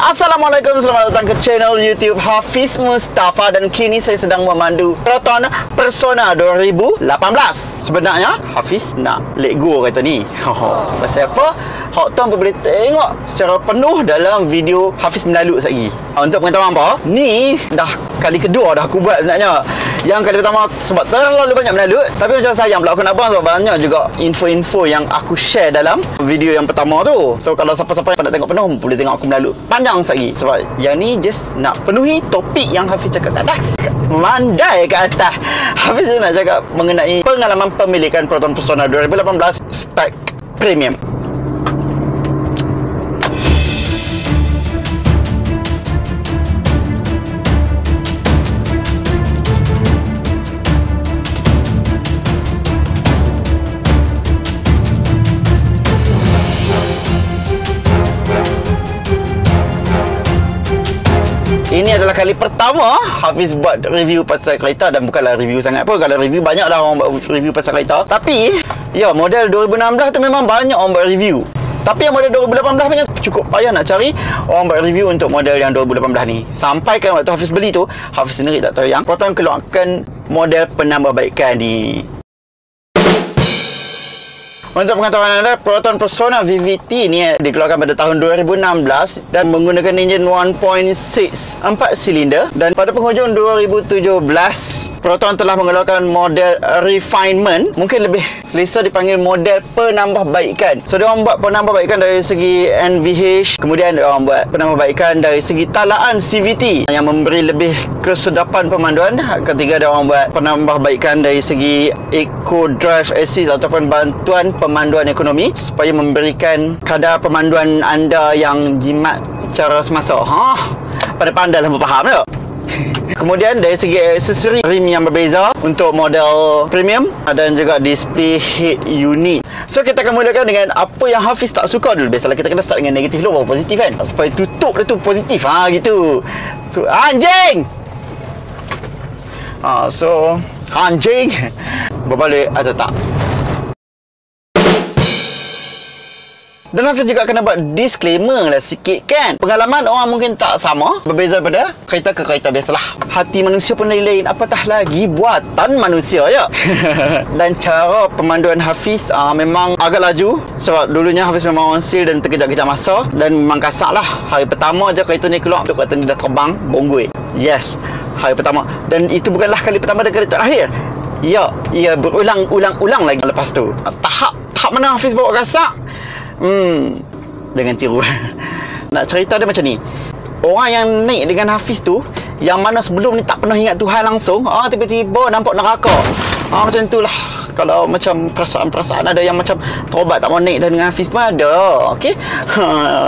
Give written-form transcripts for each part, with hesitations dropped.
Assalamualaikum, selamat datang ke channel YouTube Hafiz Mustafa dan kini saya sedang memandu Proton Persona 2018. Sebenarnya Hafiz nak let go kereta ni. Pasal apa? Hak tuan boleh tengok secara penuh dalam video Hafiz Melaluk lagi. Untuk pengetahuan apa? Ni dah kali kedua dah aku buat sebenarnya. Yang kali pertama sebab terlalu banyak melaluk, tapi macam sayang pula aku nak buang sebab banyak juga info-info yang aku share dalam video yang pertama tu. So kalau siapa-siapa yang nak tengok penuh boleh tengok aku melaluk panjang lagi. Sebab yang ni just nak penuhi topik yang Hafiz cakap kat atas. Mandai ke atas. Hafiz nak cakap mengenai pengalaman pemilikan Proton Persona 2018 spek premium. Ini adalah kali pertama Hafiz buat review pasal kereta, dan bukanlah review sangat pun. Kalau review banyak dah orang buat review pasal kereta. Tapi ya, model 2016 tu memang banyak orang buat review. Tapi yang model 2018 punya cukup payah nak cari orang buat review untuk model yang 2018 ni. Sampai kan waktu Hafiz beli tu, Hafiz sendiri tak tahu yang Proton keluarkan model penambahbaikan ni. Untuk pengetahuan anda, Proton Persona VVT ni dikeluarkan pada tahun 2016 dan menggunakan enjin 1.6 4 silinder, dan pada penghujung 2017 Proton telah mengeluarkan model refinement, mungkin lebih selesa dipanggil model penambahbaikan. So dia orang buat penambahbaikan dari segi NVH, kemudian dia orang buat penambahbaikan dari segi talaan CVT yang memberi lebih kesedapan pemanduan. Ketiga, dia orang buat penambahbaikan dari segi Eco Drive Assist ataupun bantuan pemanduan ekonomi supaya memberikan kadar pemanduan anda yang jimat secara semasa. Pandai-pandai lah faham tak? Kemudian dari segi aksesori, rim yang berbeza untuk model premium dan juga display head unit. So kita akan mulakan dengan apa yang Hafiz tak suka dulu. Biasalah kita kena start dengan negatif dulu baru positif kan, supaya tutup dia tu positif. Gitu. So anjing. So anjing berbalik atau tak. Dan Hafiz juga kena buat disclaimer lah sikit kan. Pengalaman orang mungkin tak sama, berbeza pada kereta ke kereta. Biasalah, hati manusia pun lain-lain, apatah lagi buatan manusia ya. Dan cara pemanduan Hafiz memang agak laju. Sebab dulunya Hafiz memang on seal dan terkejap-kejap masa, dan memang kasar lah. Hari pertama je kereta ni keluar, kereta ni dah terbang bonggui. Yes, hari pertama. Dan itu bukanlah kali pertama dan kali terakhir. Ya, ia berulang-ulang lagi lepas tu. Tahap mana Hafiz bawa kasar? Dengan tiru. Nak cerita dia macam ni. Orang yang naik dengan Hafiz tu, yang mana sebelum ni tak pernah ingat Tuhan langsung, tiba-tiba nampak neraka. Macam itulah. Kalau macam perasaan-perasaan ada yang macam terobat tak mau naik dah dengan Hafiz pun ada. Okey.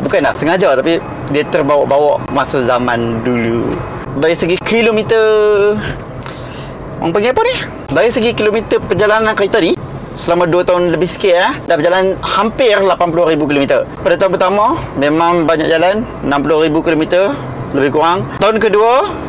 Bukanlah sengaja, tapi dia terbawa-bawa masa zaman dulu. Dari segi kilometer, orang panggil apa ni? Dari segi kilometer perjalanan kereta ni, selama 2 tahun lebih sikit dah berjalan hampir 80,000 km. Pada tahun pertama memang banyak jalan, 60,000 km lebih kurang. Tahun kedua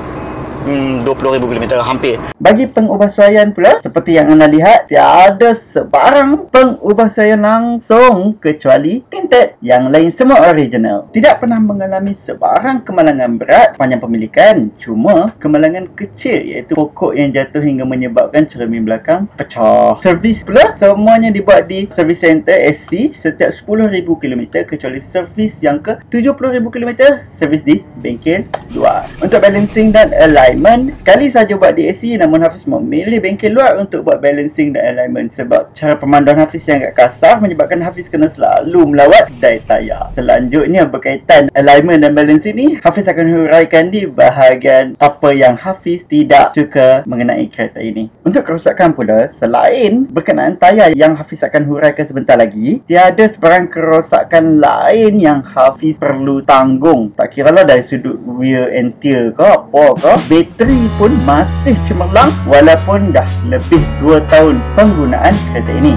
20,000 km hampir. Bagi pengubahsuaian pula, seperti yang anda lihat, tiada sebarang pengubahsuaian langsung kecuali tinted. Yang lain semua original. Tidak pernah mengalami sebarang kemalangan berat sepanjang pemilikan. Cuma kemalangan kecil, iaitu pokok yang jatuh hingga menyebabkan cermin belakang pecah. Servis pula semuanya dibuat di Service Center SC setiap 10,000 km, kecuali servis yang ke 70,000 km servis di bengkel luar. Untuk balancing dan alignment, sekali saja buat di SC, namun Hafiz memilih bengkel luar untuk buat balancing dan alignment sebab cara pemanduan Hafiz yang agak kasar menyebabkan Hafiz kena selalu melawat daya tayar. Selanjutnya berkaitan alignment dan balancing ni, Hafiz akan huraikan di bahagian apa yang Hafiz tidak suka mengenai kereta ini. Untuk kerosakan pula, selain berkenaan tayar yang Hafiz akan huraikan sebentar lagi, tiada sebarang kerosakan lain yang Hafiz perlu tanggung. Tak kira lah dari sudut wear and tear ke apa ke, bateri pun masih cemerlang walaupun dah lebih 2 tahun penggunaan kereta ini.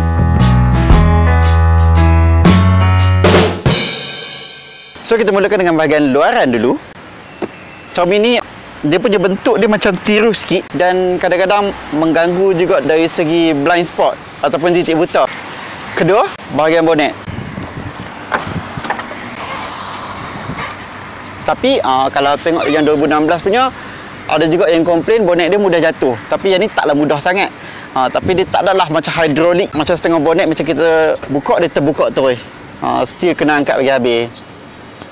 So kita mulakan dengan bahagian luaran dulu. Xiaomi ni dia punya bentuk dia macam tiru sikit dan kadang-kadang mengganggu juga dari segi blind spot ataupun titik buta. Kedua, bahagian bonet. Tapi kalau tengok yang 2016 punya, ada juga yang komplain bonet dia mudah jatuh. Tapi yang ni taklah mudah sangat. Tapi dia tak adalah macam hidrolik, macam setengah bonet macam kita buka dia terbuka terus. Still kena angkat bagi habis.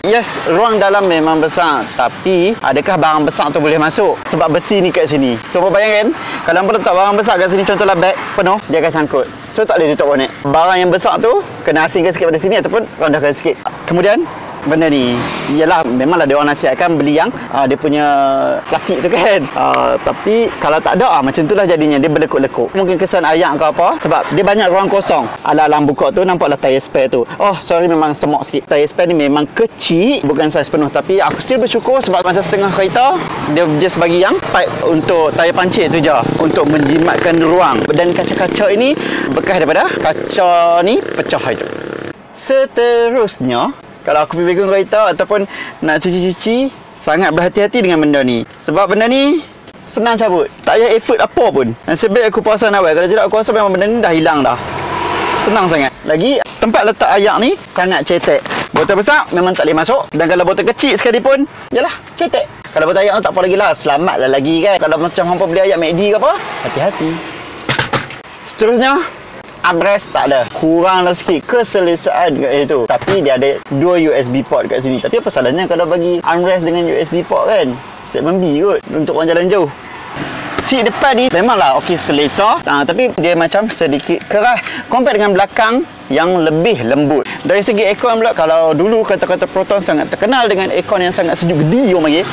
Yes, ruang dalam memang besar, tapi adakah barang besar tu boleh masuk? Sebab besi ni kat sini. So, bayangkan, kalau hampa letak barang besar kat sini, contohlah beg penuh, dia akan sangkut. So, tak boleh tutup bonet. Barang yang besar tu, kena asingkan sikit pada sini ataupun rendahkan sikit. Kemudian, benda ni, ialah memanglah dia orang nasihatkan beli yang dia punya plastik tu kan. Tapi kalau tak ada, macam itulah jadinya, dia berlekuk-lekuk. Mungkin kesan ayak ke apa, sebab dia banyak ruang kosong. Alang-alang buka tu, nampaklah tayar spare tu. Oh, sorry, memang semok sikit. Tayar spare ni memang kecil, bukan saiz penuh. Tapi aku still bersyukur sebab macam setengah kereta, dia just bagi yang pipe untuk tayar pancit tu je, untuk menjimatkan ruang. Dan kaca-kaca ini bekas daripada kaca ni pecah itu. Seterusnya, kalau aku pergi pegang kereta ataupun nak cuci-cuci, sangat berhati-hati dengan benda ni. Sebab benda ni senang cabut. Tak payah effort apa pun. Nasib baik aku perasan awal. Kalau tidak aku rasa memang benda ni dah hilang dah. Senang sangat. Lagi, tempat letak ayak ni sangat cetek. Botol besar memang tak boleh masuk. Dan kalau botol kecil sekalipun, yalah, cetek. Kalau botol ayak tu tak apa lagi lah. Selamatlah lagi kan. Kalau macam hampa beli ayak McD ke apa, hati-hati. Seterusnya, armrest tak ada. Kuranglah sikit keselesaan kat situ. Tapi dia ada 2 USB port kat sini. Tapi apa salahnya kalau bagi armrest dengan USB port kan? Segmen B kot untuk orang jalan jauh. Seat depan ni memanglah okey selesa, tapi dia macam sedikit keras compare dengan belakang yang lebih lembut. Dari segi aircon pula, kalau dulu kata-kata Proton sangat terkenal dengan aircon yang sangat sejuk gedi orang panggil.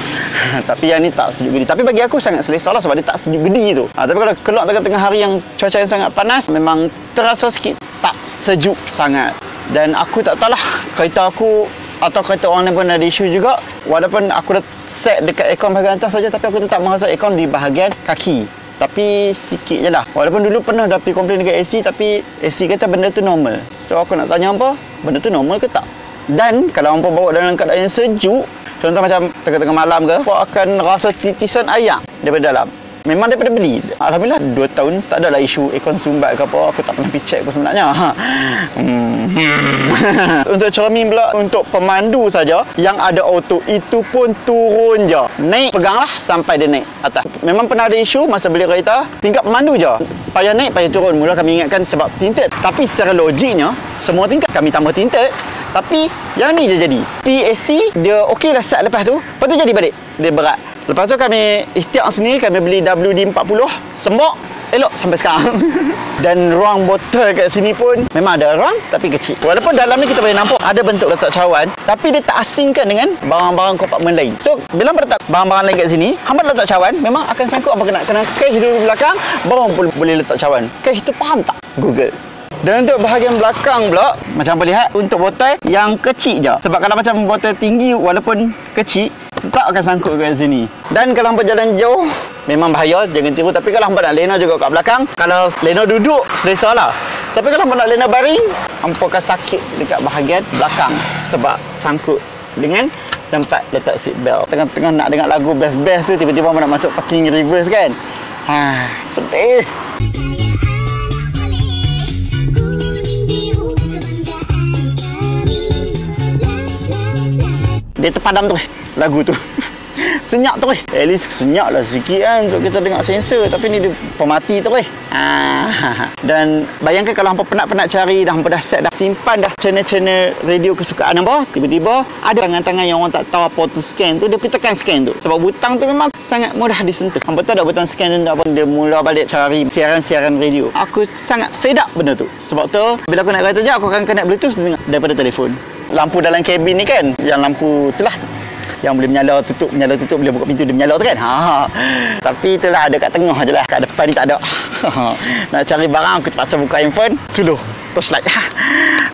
Tapi yang ni tak sejuk gedi. Tapi bagi aku sangat selesa lah sebab dia tak sejuk gedi tu. Tapi kalau keluar tengah-tengah hari yang cuaca yang sangat panas, memang terasa sikit tak sejuk sangat. Dan aku tak tahulah kereta aku atau kereta orang lain pun ada isu juga. Walaupun aku dah set dekat aircon bahagian atas saja, tapi aku tetap merasa aircon di bahagian kaki. Tapi sikit je lah. Walaupun dulu pernah dah pergi komplain dekat AC, tapi AC kata benda tu normal. So aku nak tanya hampa, benda tu normal ke tak? Dan kalau hampa bawa dalam keadaan yang sejuk, contoh macam tengah-tengah malam ke, hampa akan rasa titisan ayak daripada dalam. Memang daripada beli. Alhamdulillah 2 tahun tak adalah isu aircon sumbat ke apa. Aku tak pernah pergi check pun sebenarnya. Untuk cermin pula, untuk pemandu saja yang ada auto, itu pun turun je. Naik, peganglah sampai dia naik atas. Memang pernah ada isu masa beli kereta, tingkat pemandu je. Payah naik, payah turun. Mula kami ingatkan sebab tinted. Tapi secara logiknya, semua tingkat kami tambah tinted. Tapi yang ni je jadi. PAC dia okey lah set lepas tu. Lepas tu jadi balik. Dia berat. Lepas tu kami ikhtiar sendiri, kami beli WD-40, sembok, elok sampai sekarang. Dan ruang botol kat sini pun memang ada ruang tapi kecil. Walaupun dalam ni kita boleh nampak ada bentuk letak cawan, tapi dia tak asingkan dengan barang-barang kompartmen lain. So, bila hampa letak barang-barang lain kat sini, hampa letak cawan, memang akan sangkut hampa kena cache dulu belakang, baru hampa boleh letak cawan. Cache tu faham tak? Google. Dan untuk bahagian belakang pula, macam hampa lihat, untuk botol yang kecil je. Sebab kalau macam botol tinggi walaupun kecil, tetap akan sangkut kat sini. Dan kalau hampa jalan jauh, memang bahaya, jangan tiru. Tapi kalau hampa nak lena juga kat belakang, kalau lena duduk, selesa lah. Tapi kalau hampa nak lena baring, hampa akan sakit dekat bahagian belakang. Sebab sangkut dengan tempat letak seat belt. Tengah-tengah nak dengar lagu best-best tu, tiba-tiba hampa nak masuk parking reverse kan. Sedih. Dia terpadam tu lagu tu. Senyap tu at least senyap lah sikit kan untuk kita dengar sensor. Tapi ni dia pemati tu Dan bayangkan kalau hampa penat-penat cari dah, hampa dah set dah, simpan dah channel-channel radio kesukaan hampa, tiba-tiba ada tangan-tangan yang orang tak tahu apa tu scan tu, dia pergi tekan scan tu. Sebab butang tu memang sangat mudah disentuh. Hampa tahu ada butang scan tu apa, dia mula balik cari siaran-siaran radio. Aku sangat fed up benda tu. Sebab tu bila aku nak kereta je, aku akan connect Bluetooth daripada telefon. Lampu dalam kabin ni kan, yang lampu tu lah yang boleh menyala tutup bila buka pintu dia menyala tu kan. Tapi itulah ada kat tengah je lah, kat depan ni tak ada. Nak cari barang aku terpaksa buka handphone, suluh torchlight.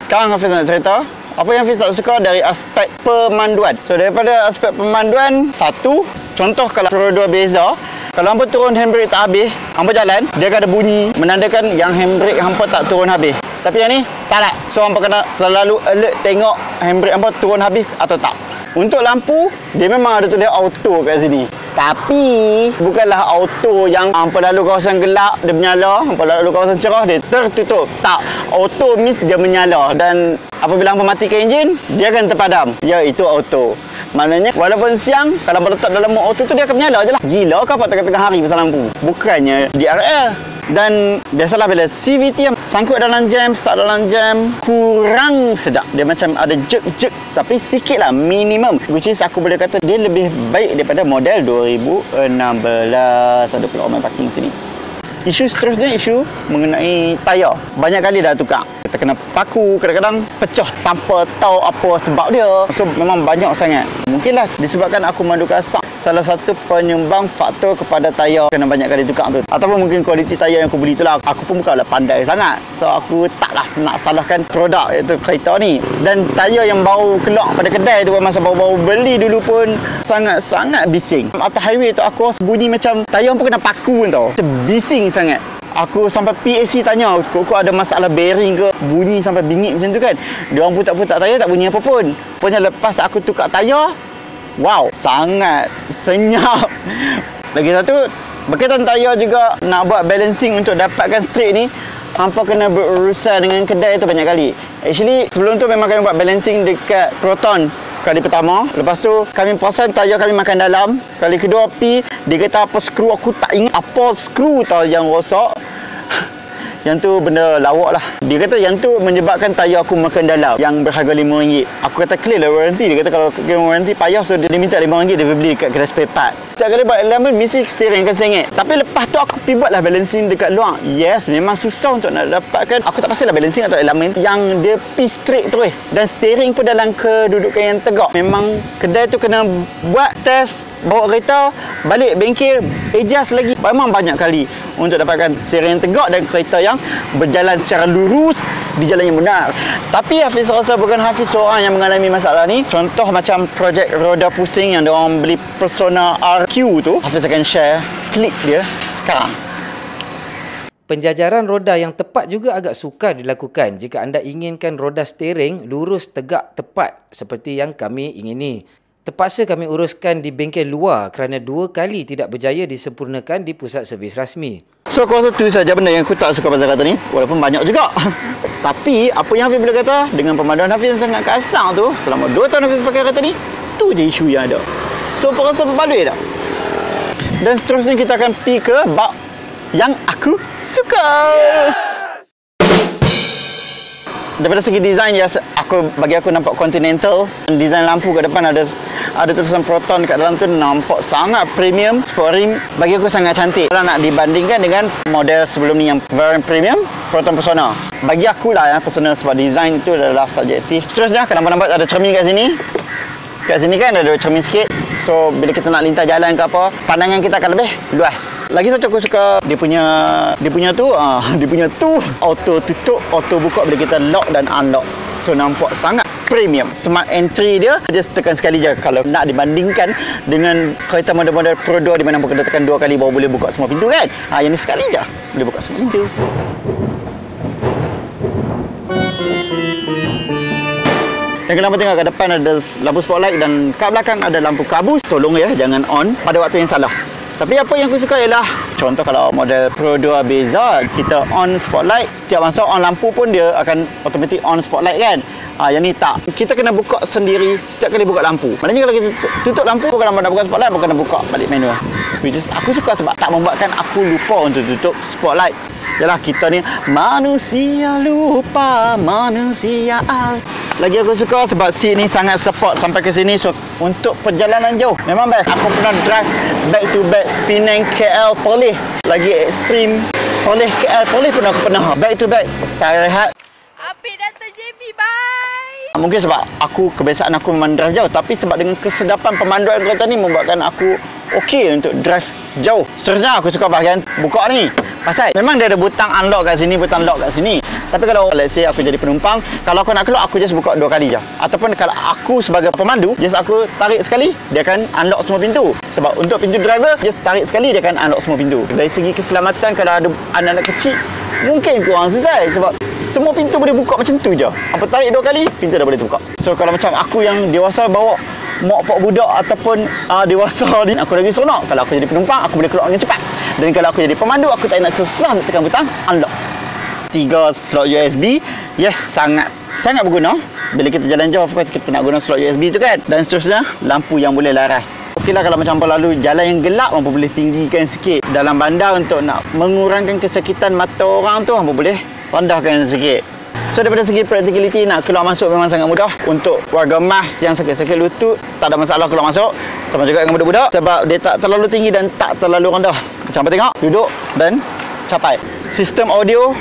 Sekarang Hafiz nak cerita apa yang Hafiz tak suka dari aspek pemanduan. So daripada aspek pemanduan, satu, contoh kalau Pro 2 beza, kalau hampa turun handbrake tak habis, hampa jalan, dia akan ada bunyi menandakan yang handbrake hampa tak turun habis. Tapi yang ni tak ada. So hampa kena selalu alert tengok handbrake hampa turun habis atau tak. Untuk lampu, dia memang ada tulis auto kat sini. Tapi bukanlah auto yang hampa lalu kawasan gelap dia menyala, hampa lalu kawasan cerah dia tertutup. Tak, auto means dia menyala dan apabila hampa matikan enjin, dia akan terpadam. Ya, itu auto. Maknanya walaupun siang, kalau hampa letak dalam auto tu dia akan menyala je lah. Gila kau apa tengah-tengah hari pasal lampu? Bukannya DRL. Dan biasalah bila CVT sangkut dalam jam, start dalam jam, kurang sedap. Dia macam ada jerk-jerk, tapi sikit lah, minimum. Which is aku boleh kata dia lebih baik daripada model 2016. Ada pula orang parking sini. Isu seterusnya, isu mengenai tayar. Banyak kali dah tukar. Kita kena paku, kadang-kadang pecah tanpa tahu apa sebab dia. So memang banyak sangat. Mungkinlah disebabkan aku madu kasar, salah satu penyumbang faktor kepada tayar kena banyak kali tukar tu. Ataupun mungkin kualiti tayar yang aku beli tu lah. Aku pun bukanlah pandai sangat. So aku taklah nak salahkan produk iaitu kereta ni. Dan tayar yang baru keluar pada kedai tu, masa baru-baru beli dulu pun sangat-sangat bising. Atas highway tu aku bunyi macam tayar pun kena paku tau. Bising sangat. Aku sampai PAC tanya, kok ada masalah bearing ke? Bunyi sampai bingit macam tu kan. Dia orang putar-putar tayar tak bunyi apa pun. Pokoknya lepas aku tukar tayar, wow, sangat senyap. Lagi satu, berkaitan tayar juga, nak buat balancing untuk dapatkan straight ni, hampa kena berurusan dengan kedai tu banyak kali. Actually, sebelum tu memang kami buat balancing dekat Proton kali pertama. Lepas tu kami perasan tayar kami makan dalam. Kali kedua pi, dia kata apa skru, aku tak ingat apa skru tau yang rosak. Yang tu benda lawak lah. Dia kata yang tu menyebabkan tayar aku makan dalam, yang berharga RM5. Aku kata clear lah warranty. Dia kata kalau claim warranty payah, so dia minta RM5 dia beli dekat kedai spare part. Setiap kali buat elemen mesti steering akan sengit. Tapi lepas tu aku pergi buat lah balancing dekat luar. Yes, memang susah untuk nak dapatkan. Aku tak pasti lah balancing atau elemen yang dia pergi straight terus. Dan steering pun dalam kedudukan yang tegak. Memang kedai tu kena buat test, bawa kereta, balik bengkel, adjust lagi. Memang banyak kali untuk dapatkan steering yang tegak dan kereta yang berjalan secara lurus di jalan yang benar. Tapi Hafiz rasa bukan Hafiz seorang yang mengalami masalah ni. Contoh macam projek roda pusing yang diorang beli Persona RQ tu, Hafiz akan share klip dia sekarang. Penjajaran roda yang tepat juga agak sukar dilakukan jika anda inginkan roda steering lurus, tegak, tepat seperti yang kami ingini. Terpaksa kami uruskan di bengkel luar kerana 2 kali tidak berjaya disempurnakan di pusat servis rasmi. So aku rasa tu saja benda yang aku tak suka pasal kereta ni, walaupun banyak juga. Tapi apa yang Hafiz boleh kata, dengan pemanduan Hafiz yang sangat kasar tu, selama 2 tahun Hafiz pakai kereta ni, tu je isu yang ada. So apa rasa berbaloi tak? Dan seterusnya kita akan pergi ke bab yang aku suka. Daripada segi design, ya, bagi aku nampak Continental. Design lampu kat depan ada tulisan Proton kat dalam tu, nampak sangat premium. Sport rim bagi aku sangat cantik. Kalau nak dibandingkan dengan model sebelum ni yang variant premium, Proton Persona. Bagi aku lah ya, personal, sebab design tu adalah subjektif. Seterusnya, kalau nampak ada cermin kat sini. Kat sini kan ada cermin sikit. So bila kita nak lintas jalan ke apa, pandangan kita akan lebih luas. Lagi satu aku suka dia punya tu auto tutup, auto buka bila kita lock dan unlock. So nampak sangat premium. Smart entry dia just tekan sekali je. Kalau nak dibandingkan dengan kereta model-model Pro 2 di mana kena tekan 2 kali baru boleh buka semua pintu kan. Yang ni sekali je boleh buka semua pintu. Yang kenapa tengok kat depan ada lampu spotlight dan kat belakang ada lampu kabus. Tolong ya, jangan on pada waktu yang salah. Tapi apa yang aku suka ialah, contoh kalau model Pro 2 beza, kita on spotlight, setiap masa on lampu pun dia akan automatic on spotlight kan. Yang ni tak. Kita kena buka sendiri setiap kali buka lampu. Maknanya kalau kita tutup lampu, kalau nak buka spotlight, bukan nak buka balik manual. Which is aku suka sebab tak membuatkan aku lupa untuk tutup spotlight. Yalah, kita ni manusia lupa, manusia lagi aku suka sebab seat ni sangat support sampai ke sini. So untuk perjalanan jauh memang best. Aku pernah drive back to back Penang KL Perlis, lagi ekstrim Perlis KL Perlis pun aku pernah back to back. Tak rehat. Api datang JB, bye. Mungkin sebab aku kebiasaan aku memang drive jauh, tapi sebab dengan kesedapan pemanduan kereta ni membuatkan aku okey untuk drive jauh. Seterusnya aku suka bahagian buka ni. Pasal memang dia ada butang unlock kat sini, butang lock kat sini. Tapi kalau let's say aku jadi penumpang, kalau aku nak keluar, aku just buka 2 kali je. Ataupun kalau aku sebagai pemandu, just aku tarik sekali, dia akan unlock semua pintu. Sebab untuk pintu driver, just tarik sekali, dia akan unlock semua pintu. Dari segi keselamatan, kalau ada anak-anak kecil, mungkin kurang selesai. Sebab semua pintu boleh buka macam tu je. Apa tarik 2 kali, pintu dah boleh terbuka. So kalau macam aku yang dewasa bawa mak pak budak ataupun dewasa ni, aku lagi seronok. Kalau aku jadi penumpang, aku boleh keluar dengan cepat. Dan kalau aku jadi pemandu, aku tak nak susah nak tekan butang unlock. 3 slot USB, yes, sangat berguna. Bila kita jalan jauh, of course kita nak guna slot USB tu kan. Dan seterusnya, lampu yang boleh laras. Okeylah kalau macam lalu jalan yang gelap, hampa boleh tinggikan sikit. Dalam bandar untuk nak mengurangkan kesakitan mata orang tu, hampa boleh rendahkan sikit. So daripada segi practicality, nak keluar masuk memang sangat mudah. Untuk warga emas yang sakit-sakit lutut, tak ada masalah keluar masuk. Sama juga dengan budak-budak, sebab dia tak terlalu tinggi dan tak terlalu rendah. Macam apa tengok, duduk dan capai. Sistem audio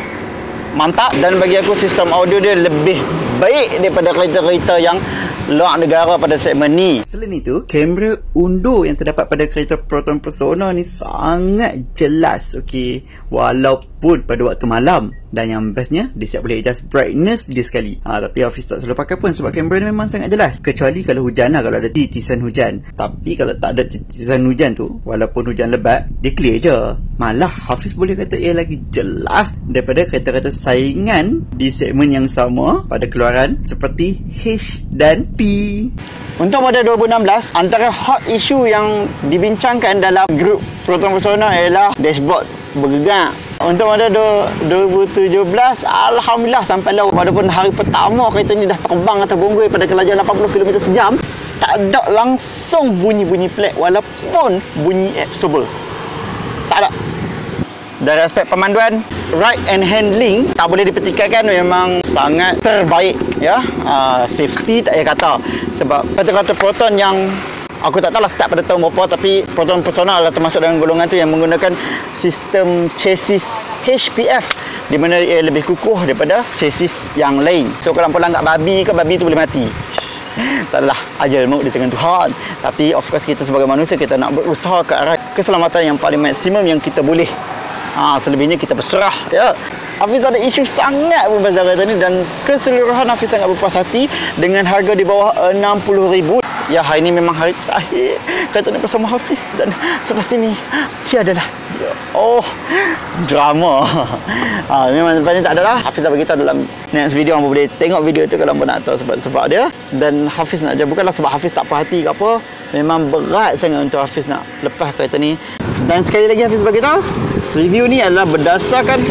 mantap, dan bagi aku sistem audio dia lebih baik daripada kereta-kereta yang luar negara pada segmen ni. Selain itu, kamera undur yang terdapat pada kereta Proton Persona ni sangat jelas, okey, walaupun pada waktu malam. Dan yang bestnya, dia siap boleh adjust brightness dia sekali. Tapi Hafiz tak selalu pakai pun sebab kamera ni memang sangat jelas. Kecuali kalau hujan lah, kalau ada titisan hujan. Tapi kalau tak ada titisan hujan tu, walaupun hujan lebat, dia clear je. Malah Hafiz boleh kata ia lagi jelas daripada kereta-kereta saingan di segmen yang sama pada keluaran seperti H dan P. Untuk model 2016, antara hot issue yang dibincangkan dalam grup Proton Persona ialah dashboard bergegar. Untuk model 2017, alhamdulillah sampai lah, walaupun hari pertama kereta ni dah terbang atas bonggol pada kelajuan 80 km sejam, tak ada langsung bunyi-bunyi pelik walaupun bunyi absorber. Tak ada. Dari aspek pemanduan, ride and handling tak boleh dipertikaikan, memang sangat terbaik ya. Safety tak payah kata, sebab kata-kata Proton yang aku tak tahu lah start pada tahun berapa, tapi Proton Persona adalah termasuk dalam golongan tu yang menggunakan sistem chassis HPF, di mana ia lebih kukuh daripada chassis yang lain. So kalau hampa langgar babi ke, babi tu boleh mati. Tak adalah, ajal maut di tangan Tuhan. Tapi of course kita sebagai manusia, kita nak berusaha ke arah keselamatan yang paling maksimum yang kita boleh. Selebihnya kita berserah ya. Hafiz ada isu sangat pun pasal kereta ni, dan keseluruhan Hafiz sangat berpuas hati dengan harga di bawah 60,000. Ya, hari ni memang hari terakhir kereta ni bersama Hafiz, dan selepas ini tiadalah. Oh, drama. Memang lepas ni tak adalah. Hafiz dah beritahu dalam next video, hampa boleh tengok video tu kalau hampa nak tahu sebab dia. Dan Hafiz nak, bukanlah sebab Hafiz tak perhati ke apa, memang berat sangat untuk Hafiz nak lepas kereta ni. Dan sekali lagi Hafiz beritahu, review ni adalah berdasarkan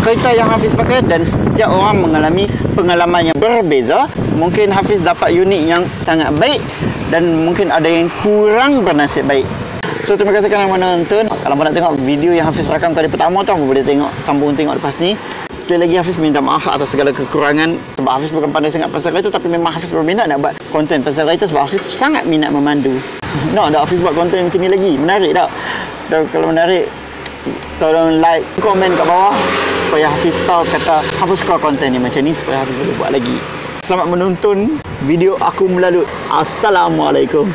kereta yang Hafiz pakai, dan setiap orang mengalami pengalaman yang berbeza. Mungkin Hafiz dapat unit yang sangat baik, dan mungkin ada yang kurang bernasib baik. So terima kasih kerana menonton. Kalau nak tengok video yang Hafiz rakam kali pertama tu, boleh tengok, sambung tengok lepas ni. Sekali lagi Hafiz minta maaf atas segala kekurangan, sebab Hafiz bukan pandai sangat pasal kereta, tapi memang Hafiz berminat nak buat konten pasal kereta, sebab Hafiz sangat minat memandu. Nak tak Hafiz buat konten macam ni lagi? Menarik tak? Dan kalau menarik, tolong like, komen kat bawah supaya Hafiz tahu kata apa suka konten ni macam ni, supaya Hafiz boleh buat lagi. Selamat menonton video aku melalut. Assalamualaikum.